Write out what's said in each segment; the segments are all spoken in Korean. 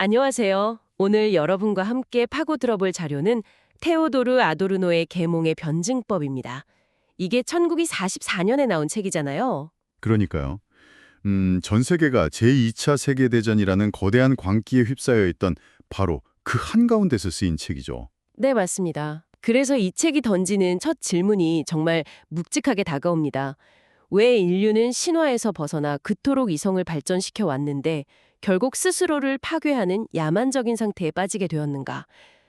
안녕하세요. 오늘 여러분과 함께 파고들어볼 자료는 테오도르 아도르노의 계몽의 변증법입니다. 이게 1944년에 나온 책이잖아요. 그러니까요. 전 세계가 제2차 세계대전이라는 거대한 광기에 휩싸여 있던 바로 그 한가운데서 쓰인 책이죠. 네, 맞습니다. 그래서 이 책이 던지는 첫 질문이 정말 묵직하게 다가옵니다. 왜 인류는 신화에서 벗어나 그토록 이성을 발전시켜 왔는데 결국 스스로를 파괴하는 야만적인 상태에 빠지게 되었는가?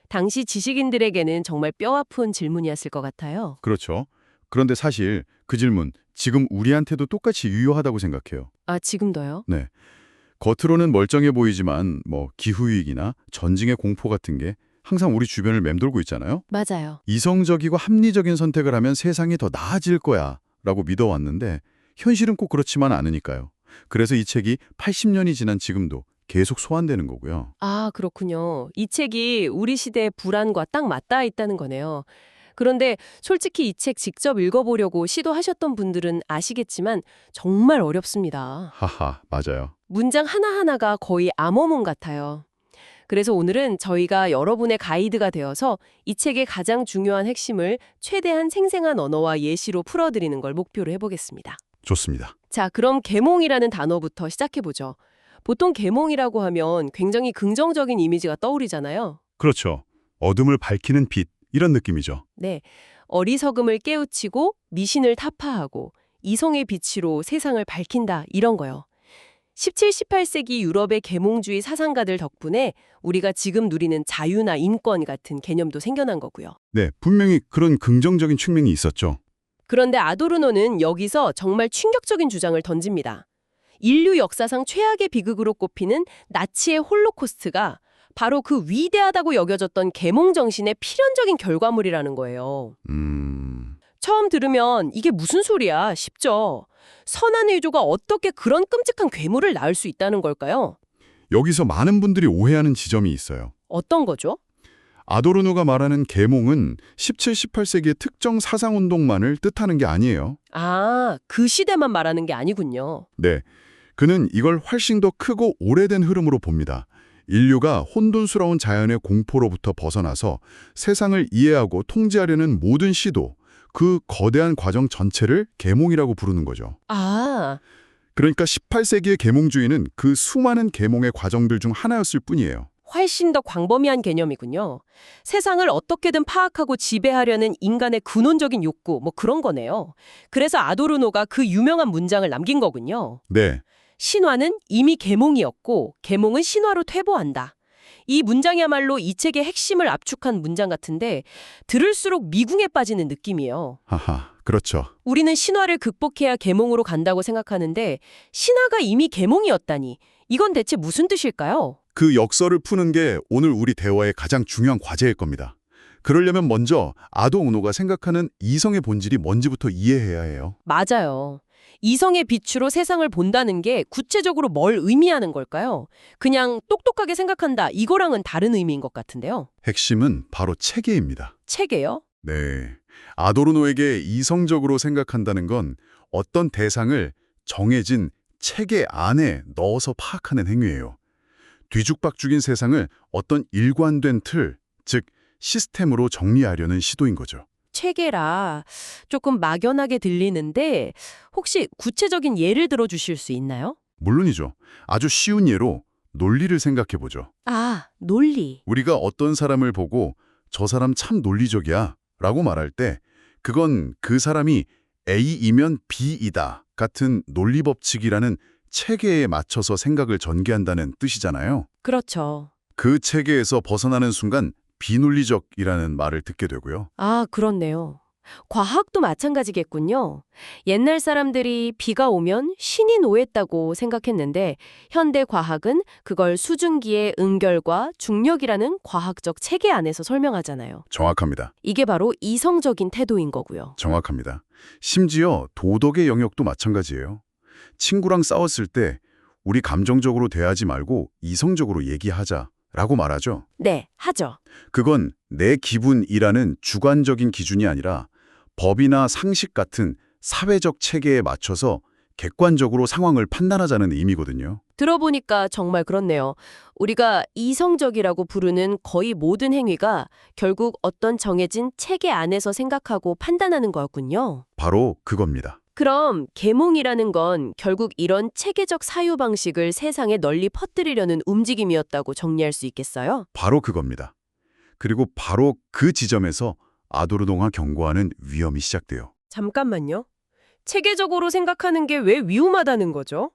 당시 지식인들에게는 정말 뼈아픈 질문이었을 것 같아요. 그렇죠. 그런데 사실 그 질문 지금 우리한테도 똑같이 유효하다고 생각해요. 아, 지금도요? 네. 겉으로는 멀쩡해 보이지만 기후위기나 전쟁의 공포 같은 게 항상 우리 주변을 맴돌고 있잖아요. 맞아요. 이성적이고 합리적인 선택을 하면 세상이 더 나아질 거야 라고 믿어왔는데 현실은 꼭 그렇지만 않으니까요. 그래서 이 책이 80년이 지난 지금도 계속 소환되는 거고요. 아, 그렇군요. 이 책이 우리 시대의 불안과 딱 맞닿아 있다는 거네요. 그런데 솔직히 이 책 직접 읽어보려고 시도하셨던 분들은 아시겠지만 정말 어렵습니다. 하하, 맞아요. 문장 하나하나가 거의 암호문 같아요. 그래서 오늘은 저희가 여러분의 가이드가 되어서 이 책의 가장 중요한 핵심을 최대한 생생한 언어와 예시로 풀어드리는 걸 목표로 해보겠습니다. 좋습니다. 자, 그럼 계몽이라는 단어부터 시작해보죠. 보통 계몽이라고 하면 굉장히 긍정적인 이미지가 떠오르잖아요. 그렇죠. 어둠을 밝히는 빛, 이런 느낌이죠. 네, 어리석음을 깨우치고 미신을 타파하고 이성의 빛으로 세상을 밝힌다 이런 거요. 17, 18세기 유럽의 계몽주의 사상가들 덕분에 우리가 지금 누리는 자유나 인권 같은 개념도 생겨난 거고요. 네, 분명히 그런 긍정적인 측면이 있었죠. 그런데 아도르노는 여기서 정말 충격적인 주장을 던집니다. 인류 역사상 최악의 비극으로 꼽히는 나치의 홀로코스트가 바로 그 위대하다고 여겨졌던 계몽 정신의 필연적인 결과물이라는 거예요. 처음 들으면 이게 무슨 소리야 싶죠. 선한 의도가 어떻게 그런 끔찍한 괴물을 낳을 수 있다는 걸까요? 여기서 많은 분들이 오해하는 지점이 있어요. 어떤 거죠? 아도르노가 말하는 계몽은 17, 18세기의 특정 사상운동만을 뜻하는 게 아니에요. 아, 그 시대만 말하는 게 아니군요. 네, 그는 이걸 훨씬 더 크고 오래된 흐름으로 봅니다. 인류가 혼돈스러운 자연의 공포로부터 벗어나서 세상을 이해하고 통제하려는 모든 시도, 그 거대한 과정 전체를 계몽이라고 부르는 거죠. 아, 그러니까 18세기의 계몽주의는 그 수많은 계몽의 과정들 중 하나였을 뿐이에요. 훨씬 더 광범위한 개념이군요. 세상을 어떻게든 파악하고 지배하려는 인간의 근원적인 욕구, 뭐 그런 거네요. 그래서 아도르노가 그 유명한 문장을 남긴 거군요. 네, 신화는 이미 계몽이었고 계몽은 신화로 퇴보한다. 이 문장이야말로 이 책의 핵심을 압축한 문장 같은데 들을수록 미궁에 빠지는 느낌이에요. 하하, 그렇죠. 우리는 신화를 극복해야 계몽으로 간다고 생각하는데 신화가 이미 계몽이었다니 이건 대체 무슨 뜻일까요? 그 역설을 푸는 게 오늘 우리 대화의 가장 중요한 과제일 겁니다. 그러려면 먼저 아도르노가 생각하는 이성의 본질이 뭔지부터 이해해야 해요. 맞아요. 이성의 빛으로 세상을 본다는 게 구체적으로 뭘 의미하는 걸까요? 그냥 똑똑하게 생각한다 이거랑은 다른 의미인 것 같은데요. 핵심은 바로 체계입니다. 체계요? 네, 아도르노에게 이성적으로 생각한다는 건 어떤 대상을 정해진 체계 안에 넣어서 파악하는 행위예요. 뒤죽박죽인 세상을 어떤 일관된 틀, 즉 시스템으로 정리하려는 시도인 거죠. 체계라 조금 막연하게 들리는데 혹시 구체적인 예를 들어 주실 수 있나요? 물론이죠. 아주 쉬운 예로 논리를 생각해 보죠. 아, 논리. 우리가 어떤 사람을 보고 저 사람 참 논리적이야 라고 말할 때 그건 그 사람이 A이면 B이다 같은 논리 법칙이라는 체계에 맞춰서 생각을 전개한다는 뜻이잖아요. 그렇죠. 그 체계에서 벗어나는 순간 비논리적이라는 말을 듣게 되고요. 아, 그렇네요. 과학도 마찬가지겠군요. 옛날 사람들이 비가 오면 신이 노했다고 생각했는데 현대 과학은 그걸 수증기의 응결과 중력이라는 과학적 체계 안에서 설명하잖아요. 정확합니다. 이게 바로 이성적인 태도인 거고요. 정확합니다. 심지어 도덕의 영역도 마찬가지예요. 친구랑 싸웠을 때 우리 감정적으로 대하지 말고 이성적으로 얘기하자라고 말하죠. 네, 하죠. 그건 내 기분이라는 주관적인 기준이 아니라 법이나 상식 같은 사회적 체계에 맞춰서 객관적으로 상황을 판단하자는 의미거든요. 들어보니까 정말 그렇네요. 우리가 이성적이라고 부르는 거의 모든 행위가 결국 어떤 정해진 체계 안에서 생각하고 판단하는 거였군요. 바로 그겁니다. 그럼 계몽이라는 건 결국 이런 체계적 사유 방식을 세상에 널리 퍼뜨리려는 움직임이었다고 정리할 수 있겠어요? 바로 그겁니다. 그리고 바로 그 지점에서 아도르노가 경고하는 위험이 시작돼요. 잠깐만요. 체계적으로 생각하는 게 왜 위험하다는 거죠?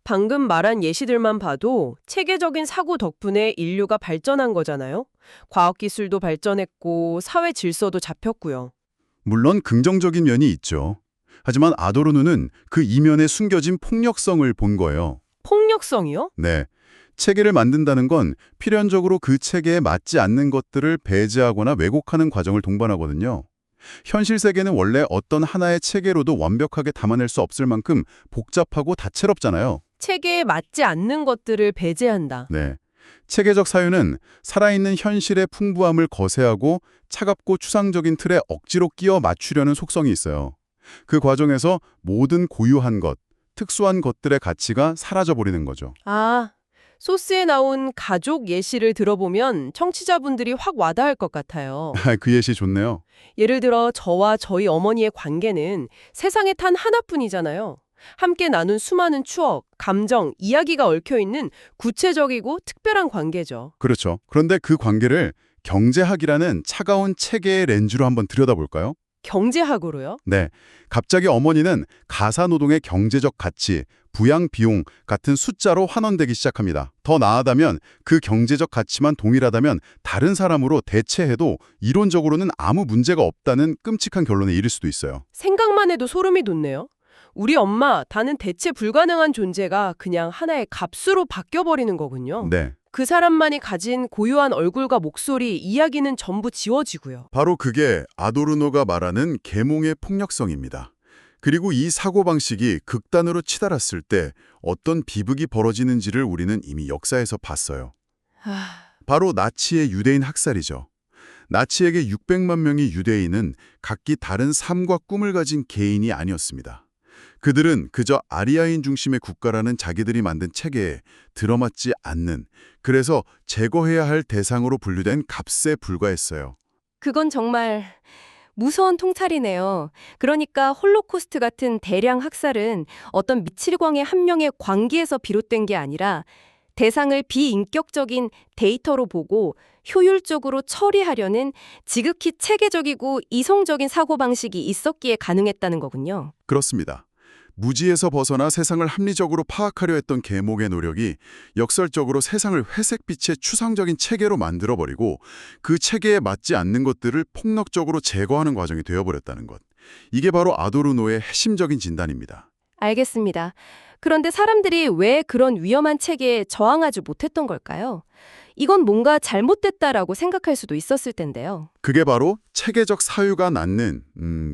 방금 말한 예시들만 봐도 체계적인 사고 덕분에 인류가 발전한 거잖아요. 과학기술도 발전했고 사회 질서도 잡혔고요. 물론 긍정적인 면이 있죠. 하지만 아도르노는 그 이면에 숨겨진 폭력성을 본 거예요. 폭력성이요? 네. 체계를 만든다는 건 필연적으로 그 체계에 맞지 않는 것들을 배제하거나 왜곡하는 과정을 동반하거든요. 현실 세계는 원래 어떤 하나의 체계로도 완벽하게 담아낼 수 없을 만큼 복잡하고 다채롭잖아요. 체계에 맞지 않는 것들을 배제한다. 네. 체계적 사유는 살아있는 현실의 풍부함을 거세하고 차갑고 추상적인 틀에 억지로 끼워 맞추려는 속성이 있어요. 그 과정에서 모든 고유한 것, 특수한 것들의 가치가 사라져버리는 거죠. 아, 소스에 나온 가족 예시를 들어보면 청취자분들이 확 와닿을 것 같아요. 그 예시 좋네요. 예를 들어 저와 저희 어머니의 관계는 세상에 단 하나뿐이잖아요. 함께 나눈 수많은 추억, 감정, 이야기가 얽혀있는 구체적이고 특별한 관계죠. 그렇죠. 그런데 그 관계를 경제학이라는 차가운 체계의 렌즈로 한번 들여다볼까요? 경제학으로요? 네. 갑자기 어머니는 가사노동의 경제적 가치, 부양 비용 같은 숫자로 환원되기 시작합니다. 더 나아가면 그 경제적 가치만 동일하다면 다른 사람으로 대체해도 이론적으로는 아무 문제가 없다는 끔찍한 결론에 이를 수도 있어요. 생각만 해도 소름이 돋네요. 우리 엄마, 다는 대체 불가능한 존재가 그냥 하나의 값으로 바뀌어버리는 거군요. 네. 그 사람만이 가진 고유한 얼굴과 목소리, 이야기는 전부 지워지고요. 바로 그게 아도르노가 말하는 계몽의 폭력성입니다. 그리고 이 사고방식이 극단으로 치달았을 때 어떤 비극이 벌어지는지를 우리는 이미 역사에서 봤어요. 바로 나치의 유대인 학살이죠. 나치에게 600만 명의 유대인은 각기 다른 삶과 꿈을 가진 개인이 아니었습니다. 그들은 그저 아리아인 중심의 국가라는 자기들이 만든 체계에 들어맞지 않는, 그래서 제거해야 할 대상으로 분류된 값에 불과했어요. 그건 정말 무서운 통찰이네요. 그러니까 홀로코스트 같은 대량 학살은 어떤 미칠광의 한 명의 광기에서 비롯된 게 아니라 대상을 비인격적인 데이터로 보고 효율적으로 처리하려는 지극히 체계적이고 이성적인 사고방식이 있었기에 가능했다는 거군요. 그렇습니다. 무지에서 벗어나 세상을 합리적으로 파악하려 했던 계몽의 노력이 역설적으로 세상을 회색빛의 추상적인 체계로 만들어버리고 그 체계에 맞지 않는 것들을 폭력적으로 제거하는 과정이 되어버렸다는 것. 이게 바로 아도르노의 핵심적인 진단입니다. 알겠습니다. 그런데 사람들이 왜 그런 위험한 체계에 저항하지 못했던 걸까요? 이건 뭔가 잘못됐다라고 생각할 수도 있었을 텐데요. 그게 바로 체계적 사유가 낳는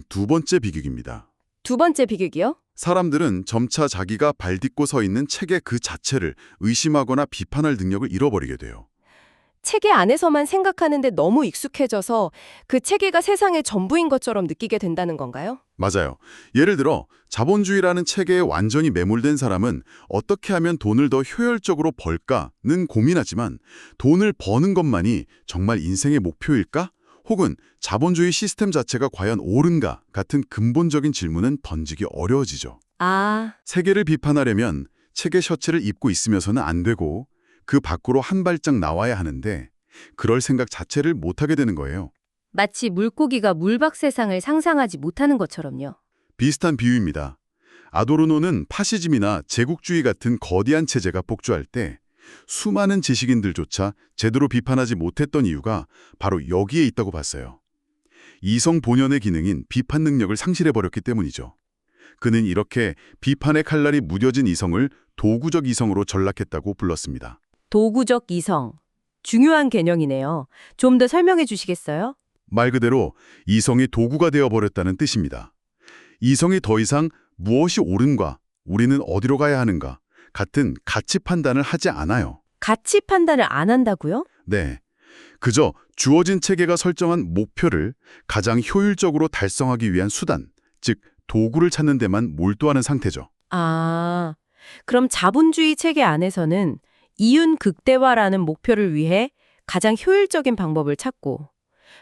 두 번째 비극입니다. 두 번째 비극이요? 사람들은 점차 자기가 발딛고 서 있는 체계 그 자체를 의심하거나 비판할 능력을 잃어버리게 돼요. 체계 안에서만 생각하는데 너무 익숙해져서 그 체계가 세상의 전부인 것처럼 느끼게 된다는 건가요? 맞아요. 예를 들어 자본주의라는 체계에 완전히 매몰된 사람은 어떻게 하면 돈을 더 효율적으로 벌까는 고민하지만 돈을 버는 것만이 정말 인생의 목표일까? 혹은 자본주의 시스템 자체가 과연 옳은가 같은 근본적인 질문은 던지기 어려워지죠. 아, 세계를 비판하려면 체계 셔츠를 입고 있으면서는 안 되고 그 밖으로 한 발짝 나와야 하는데 그럴 생각 자체를 못하게 되는 거예요. 마치 물고기가 물밖 세상을 상상하지 못하는 것처럼요. 비슷한 비유입니다. 아도르노는 파시즘이나 제국주의 같은 거대한 체제가 폭주할 때 수많은 지식인들조차 제대로 비판하지 못했던 이유가 바로 여기에 있다고 봤어요. 이성 본연의 기능인 비판 능력을 상실해버렸기 때문이죠. 그는 이렇게 비판의 칼날이 무뎌진 이성을 도구적 이성으로 전락했다고 불렀습니다. 도구적 이성. 중요한 개념이네요. 좀 더 설명해 주시겠어요? 말 그대로 이성이 도구가 되어버렸다는 뜻입니다. 이성이 더 이상 무엇이 옳은가, 우리는 어디로 가야 하는가 같은 가치 판단을 하지 않아요. 가치 판단을 안 한다고요? 네. 그저 주어진 체계가 설정한 목표를 가장 효율적으로 달성하기 위한 수단, 즉 도구를 찾는 데만 몰두하는 상태죠. 아, 그럼 자본주의 체계 안에서는 이윤 극대화라는 목표를 위해 가장 효율적인 방법을 찾고,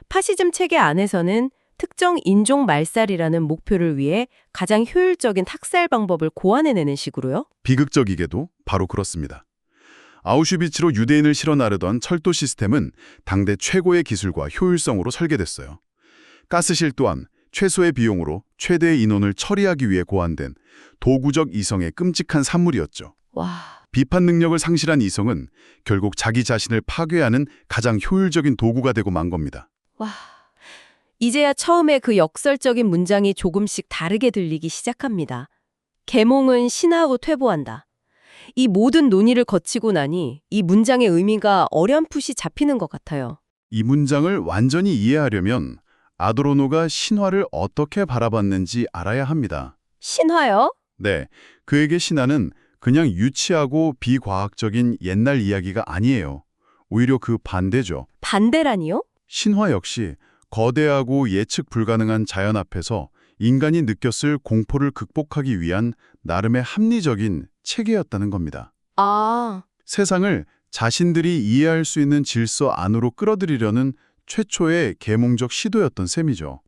파시즘 체계 안에서는 특정 인종 말살이라는 목표를 위해 가장 효율적인 학살 방법을 고안해내는 식으로요? 비극적이게도 바로 그렇습니다. 아우슈비츠로 유대인을 실어 나르던 철도 시스템은 당대 최고의 기술과 효율성으로 설계됐어요. 가스실 또한 최소의 비용으로 최대의 인원을 처리하기 위해 고안된 도구적 이성의 끔찍한 산물이었죠. 와, 비판 능력을 상실한 이성은 결국 자기 자신을 파괴하는 가장 효율적인 도구가 되고 만 겁니다. 와. 이제야 처음에 그 역설적인 문장이 조금씩 다르게 들리기 시작합니다. 계몽은 신하고 퇴보한다. 이 모든 논의를 거치고 나니 이 문장의 의미가 어렴풋이 잡히는 것 같아요. 이 문장을 완전히 이해하려면 아도로노가 신화를 어떻게 바라봤는지 알아야 합니다. 신화요? 네, 그에게 신화는 그냥 유치하고 비과학적인 옛날 이야기가 아니에요. 오히려 그 반대죠. 반대라니요? 신화 역시 거대하고 예측 불가능한 자연 앞에서 인간이 느꼈을 공포를 극복하기 위한 나름의 합리적인 체계였다는 겁니다. 아, 세상을 자신들이 이해할 수 있는 질서 안으로 끌어들이려는 최초의 계몽적 시도였던 셈이죠.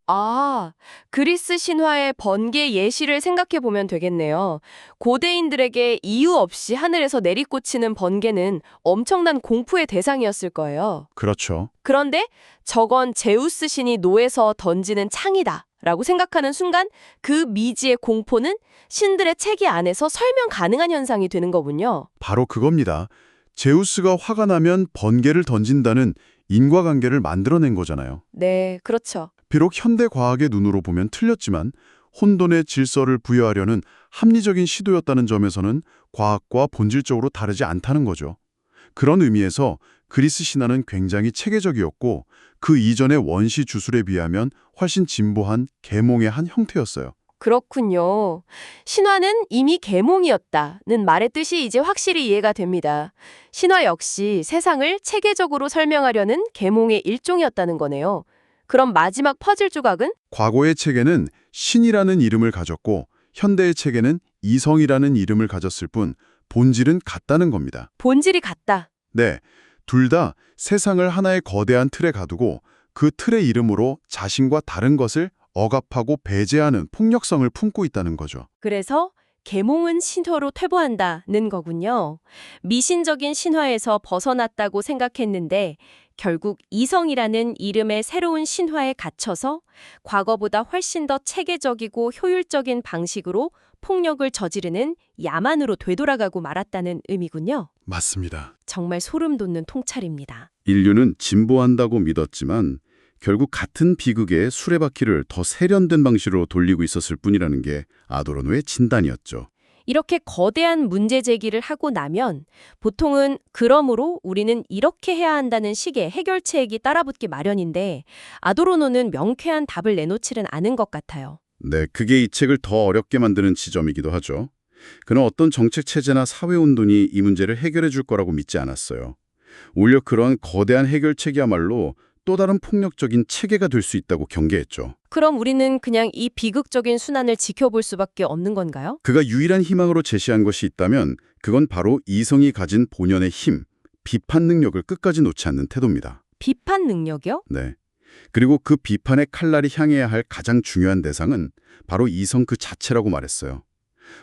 그리스 신화의 번개 예시를 생각해 보면 되겠네요. 고대인들에게 이유 없이 하늘에서 내리꽂히는 번개는 엄청난 공포의 대상이었을 거예요. 그렇죠. 그런데 저건 제우스 신이 노에서 던지는 창이다 라고 생각하는 순간 그 미지의 공포는 신들의 체계 안에서 설명 가능한 현상이 되는 거군요. 바로 그겁니다. 제우스가 화가 나면 번개를 던진다는 인과관계를 만들어낸 거잖아요. 네, 그렇죠. 비록 현대 과학의 눈으로 보면 틀렸지만 혼돈의 질서를 부여하려는 합리적인 시도였다는 점에서는 과학과 본질적으로 다르지 않다는 거죠. 그런 의미에서 그리스 신화는 굉장히 체계적이었고 그 이전의 원시 주술에 비하면 훨씬 진보한 계몽의 한 형태였어요. 그렇군요. 신화는 이미 계몽이었다는 말의 뜻이 이제 확실히 이해가 됩니다. 신화 역시 세상을 체계적으로 설명하려는 계몽의 일종이었다는 거네요. 그럼 마지막 퍼즐 조각은? 과거의 체계는 신이라는 이름을 가졌고 현대의 체계는 이성이라는 이름을 가졌을 뿐 본질은 같다는 겁니다. 본질이 같다. 네, 둘 다 세상을 하나의 거대한 틀에 가두고 그 틀의 이름으로 자신과 다른 것을 억압하고 배제하는 폭력성을 품고 있다는 거죠. 그래서 계몽은 신화로 퇴보한다는 거군요. 미신적인 신화에서 벗어났다고 생각했는데 결국 이성이라는 이름의 새로운 신화에 갇혀서 과거보다 훨씬 더 체계적이고 효율적인 방식으로 폭력을 저지르는 야만으로 되돌아가고 말았다는 의미군요. 맞습니다. 정말 소름 돋는 통찰입니다. 인류는 진보한다고 믿었지만 결국 같은 비극의 수레바퀴를 더 세련된 방식으로 돌리고 있었을 뿐이라는 게 아도로노의 진단이었죠. 이렇게 거대한 문제 제기를 하고 나면 보통은 그러므로 우리는 이렇게 해야 한다는 식의 해결책이 따라붙기 마련인데 아도로노는 명쾌한 답을 내놓지는 않은 것 같아요. 네, 그게 이 책을 더 어렵게 만드는 지점이기도 하죠. 그는 어떤 정책 체제나 사회운동이 이 문제를 해결해 줄 거라고 믿지 않았어요. 오히려 그런 거대한 해결책이야말로 또 다른 폭력적인 체계가 될 수 있다고 경계했죠. 그럼 우리는 그냥 이 비극적인 순환을 지켜볼 수밖에 없는 건가요? 그가 유일한 희망으로 제시한 것이 있다면 그건 바로 이성이 가진 본연의 힘, 비판 능력을 끝까지 놓지 않는 태도입니다. 비판 능력이요? 네. 그리고 그 비판의 칼날이 향해야 할 가장 중요한 대상은 바로 이성 그 자체라고 말했어요.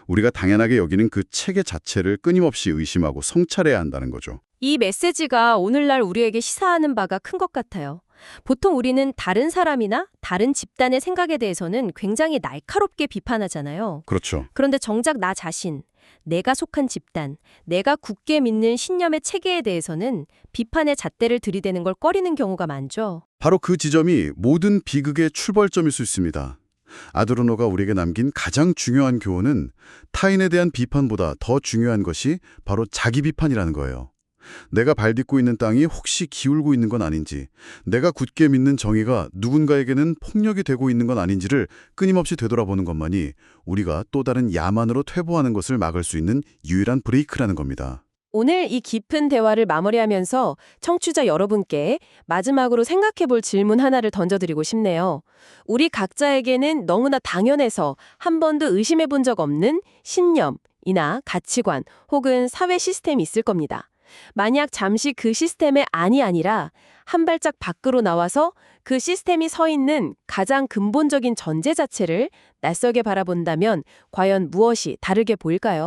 우리가 당연하게 여기는 그 체계 자체를 끊임없이 의심하고 성찰해야 한다는 거죠. 이 메시지가 오늘날 우리에게 시사하는 바가 큰 것 같아요. 보통 우리는 다른 사람이나 다른 집단의 생각에 대해서는 굉장히 날카롭게 비판하잖아요. 그렇죠. 그런데 정작 나 자신, 내가 속한 집단, 내가 굳게 믿는 신념의 체계에 대해서는 비판의 잣대를 들이대는 걸 꺼리는 경우가 많죠. 바로 그 지점이 모든 비극의 출발점일 수 있습니다. 아도르노가 우리에게 남긴 가장 중요한 교훈은 타인에 대한 비판보다 더 중요한 것이 바로 자기 비판이라는 거예요. 내가 발딛고 있는 땅이 혹시 기울고 있는 건 아닌지, 내가 굳게 믿는 정의가 누군가에게는 폭력이 되고 있는 건 아닌지를 끊임없이 되돌아보는 것만이 우리가 또 다른 야만으로 퇴보하는 것을 막을 수 있는 유일한 브레이크라는 겁니다. 오늘 이 깊은 대화를 마무리하면서 청취자 여러분께 마지막으로 생각해 볼 질문 하나를 던져드리고 싶네요. 우리 각자에게는 너무나 당연해서 한 번도 의심해 본 적 없는 신념이나 가치관 혹은 사회 시스템이 있을 겁니다. 만약 잠시 그 시스템의 안이 아니라 한 발짝 밖으로 나와서 그 시스템이 서 있는 가장 근본적인 전제 자체를 낯설게 바라본다면 과연 무엇이 다르게 보일까요?